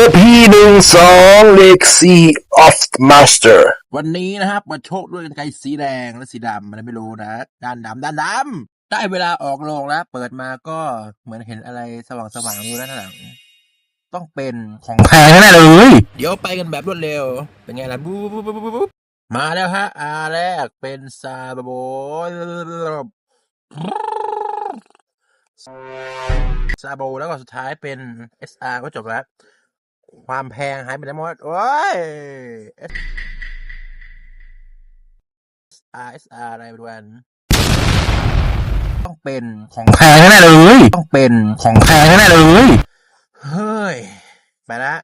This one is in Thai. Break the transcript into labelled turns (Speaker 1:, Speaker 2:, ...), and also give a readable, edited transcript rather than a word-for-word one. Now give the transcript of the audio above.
Speaker 1: RP12 Legacy of the Master
Speaker 2: วันนี้นะครับมาโชคด้วยกันไกรสีแดงและสีดำมันไม่รู้นะด้านดำได้เวลาออกโรงแล้วเปิดมาก็เหมือนเห็นอะไรสว่างๆอยู่ด้านหลังต้องเป็นของแพงแน่เลยเดี๋ยวไปกันแบบรวดเร็วเป็นไงล่ะบุ๊บมาแล้วฮะแรกเป็นซาบโบแล้วก็สุดท้ายเป็น SR ก็จบแล้วความแพงหายไปไหนหมดโอ้ย SR อะไรไปด้วยต้องเป็นของแพงแน่เลยเฮ้ยไปละ